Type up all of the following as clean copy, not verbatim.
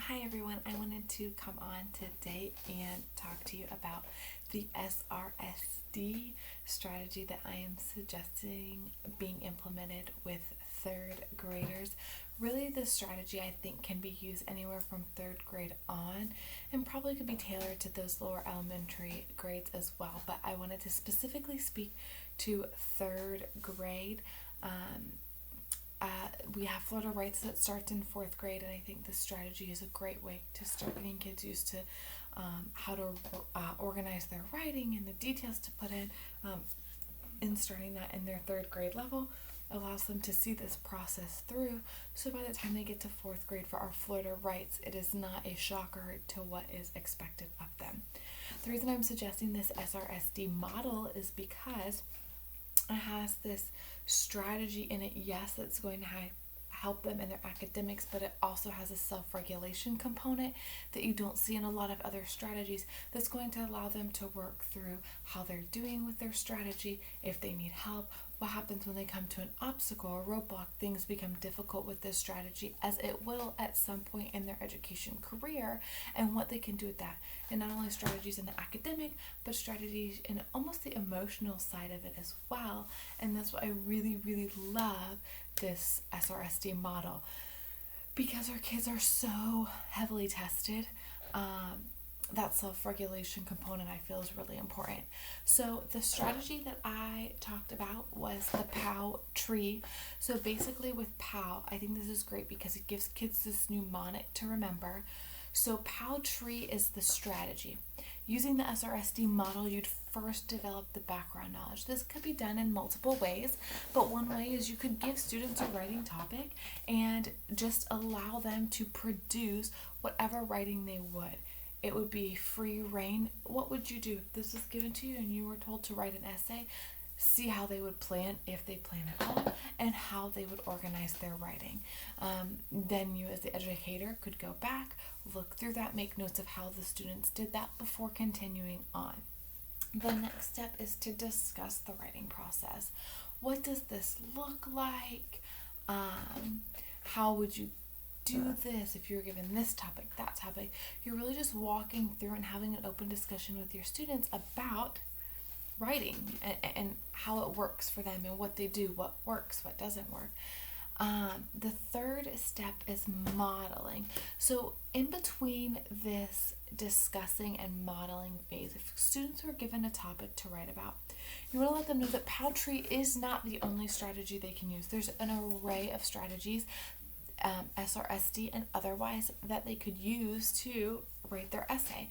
Hi everyone, I wanted to come on today and talk to you about the SRSD strategy that I am suggesting being implemented with third graders. Really, this strategy I think can be used anywhere from third grade on and probably could be tailored to those lower elementary grades as well. But I wanted to specifically speak to third grade. We have Florida Writes that starts in fourth grade, and I think this strategy is a great way to start getting kids used to how to organize their writing and the details to put in. And starting that in their third grade level allows them to see this process through. So by the time they get to fourth grade for our Florida Writes, it is not a shocker to what is expected of them. The reason I'm suggesting this SRSD model is because it has this strategy in it, yes, that's going to help them in their academics, but it also has a self-regulation component that you don't see in a lot of other strategies that's going to allow them to work through how they're doing with their strategy, if they need help, what happens when they come to an obstacle or roadblock. Things become difficult with this strategy, as it will at some point in their education career, and what they can do with that. And not only strategies in the academic, but strategies in almost the emotional side of it as well. And that's what I really, really love this SRSD model, because our kids are so heavily tested. That self-regulation component I feel is really important. So the strategy that I talked about was the POW tree. So basically with POW, I think this is great because it gives kids this mnemonic to remember. So POW tree is the strategy. Using the SRSD model, you'd first develop the background knowledge. This could be done in multiple ways, but one way is you could give students a writing topic and just allow them to produce whatever writing they would. It would be free reign. What would you do if this was given to you and you were told to write an essay? See how they would plan, if they plan at all, and how they would organize their writing. Then you as the educator could go back, look through that, make notes of how the students did that before continuing on. The next step is to discuss the writing process. What does this look like? How would you do this if you were given this topic, that topic? You're really just walking through and having an open discussion with your students about writing and how it works for them and what they do, what works, what doesn't work. The third step is modeling. So in between this discussing and modeling phase, if students were given a topic to write about, you want to let them know that POW tree is not the only strategy they can use. There's an array of strategies, SRSD and otherwise, that they could use to write their essay.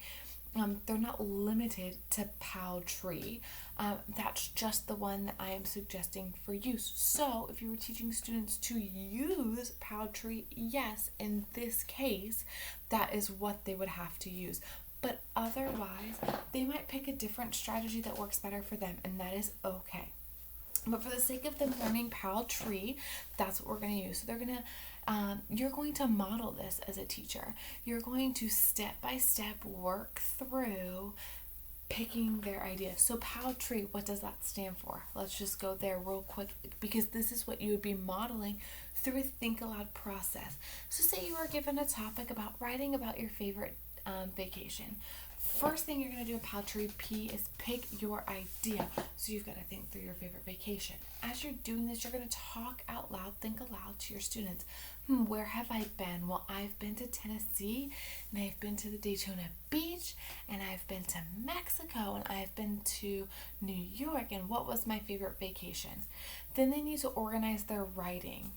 They're not limited to POW tree. That's just the one that I am suggesting for use. So if you were teaching students to use POW tree, yes, in this case, that is what they would have to use. But otherwise, they might pick a different strategy that works better for them, and that is okay. But for the sake of them learning POW tree, that's what we're going to use. So you're going to model this as a teacher. You're going to step by step work through picking their ideas. So POW tree, what does that stand for? Let's just go there real quick, because this is what you would be modeling through a think aloud process. So say you are given a topic about writing about your favorite vacation. First thing you're going to do in POW tree P is pick your idea. So you've got to think through your favorite vacation. As you're doing this, you're going to talk out loud, think aloud to your students. Where have I been? Well, I've been to Tennessee, and I've been to the Daytona Beach, and I've been to Mexico, and I've been to New York, and what was my favorite vacation? Then they need to organize their writing.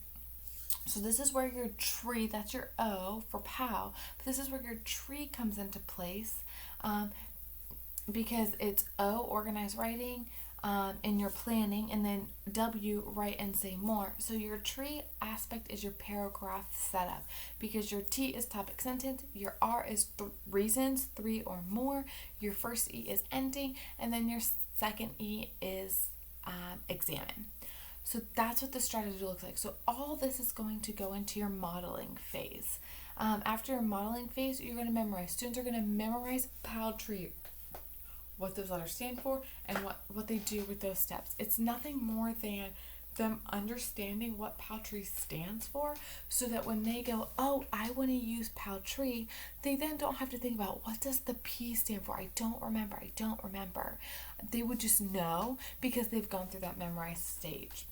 So this is where your tree, that's your O for POW, but this is where your tree comes into place, because it's O, organize writing, in your planning, and then W, write and say more. So your tree aspect is your paragraph setup, because your T is topic sentence, your R is reasons, 3 or more, your first E is ending, and then your second E is examine. So that's what the strategy looks like. So all this is going to go into your modeling phase. After your modeling phase, you're going to memorize. Students are going to memorize POW tree, what those letters stand for, and what they do with those steps. It's nothing more than them understanding what Paltree stands for, so that when they go, oh, I want to use Paltree, they then don't have to think about, what does the P stand for? I don't remember. They would just know because they've gone through that memorized stage.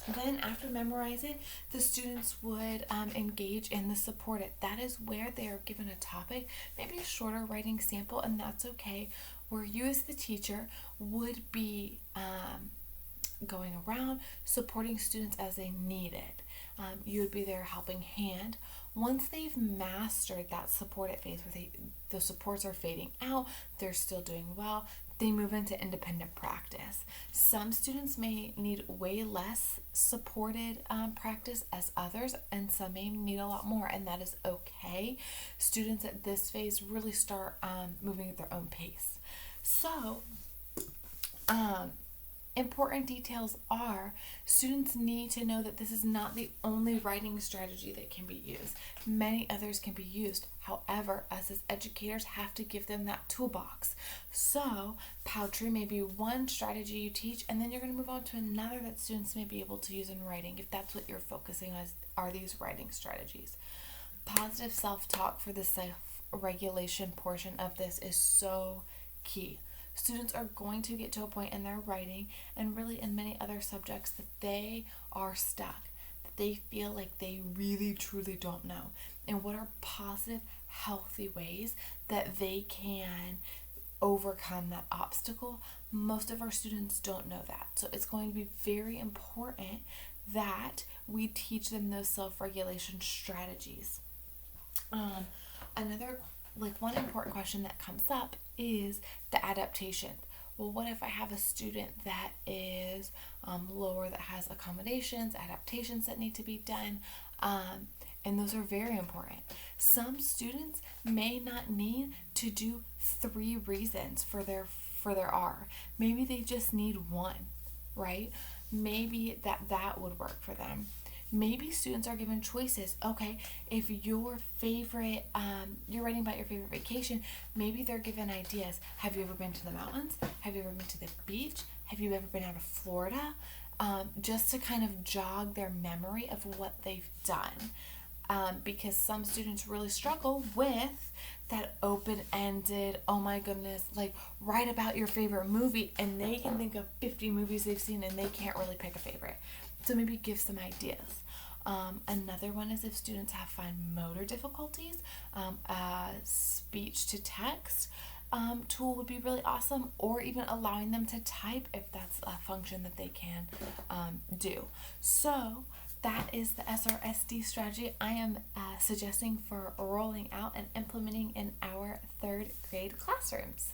Then after memorizing, the students would engage in the supported. That is where they are given a topic, maybe a shorter writing sample, and that's okay, where you as the teacher would be going around supporting students as they need it. You would be their helping hand. Once they've mastered that supported phase where the supports are fading out, they're still doing well, they move into independent practice. Some students may need way less supported practice as others, and some may need a lot more, and that is okay. Students at this phase really start moving at their own pace. So, important details are, students need to know that this is not the only writing strategy that can be used. Many others can be used. However, us as educators have to give them that toolbox. So, Paltree may be one strategy you teach, and then you're going to move on to another that students may be able to use in writing, if that's what you're focusing on, are these writing strategies. Positive self-talk for the self-regulation portion of this is so key. Students are going to get to a point in their writing, and really in many other subjects, that they are stuck, that they feel like they really truly don't know. And what are positive, healthy ways that they can overcome that obstacle? Most of our students don't know that. So it's going to be very important that we teach them those self-regulation strategies. One important question that comes up is the adaptation. Well, what if I have a student that is lower, that has accommodations, adaptations that need to be done, and those are very important. Some students may not need to do 3 reasons for their R. Maybe they just need 1, right? Maybe that would work for them. Maybe students are given choices. Okay, if your favorite, you're writing about your favorite vacation, maybe they're given ideas. Have you ever been to the mountains? Have you ever been to the beach? Have you ever been out of Florida? Just to kind of jog their memory of what they've done. Because some students really struggle with that open-ended, oh my goodness, like write about your favorite movie, and they can think of 50 movies they've seen and they can't really pick a favorite. So maybe give some ideas. Another one is if students have fine motor difficulties, a speech to text tool would be really awesome, or even allowing them to type if that's a function that they can do. So that is the SRSD strategy I am suggesting for rolling out and implementing in our 3rd grade classrooms.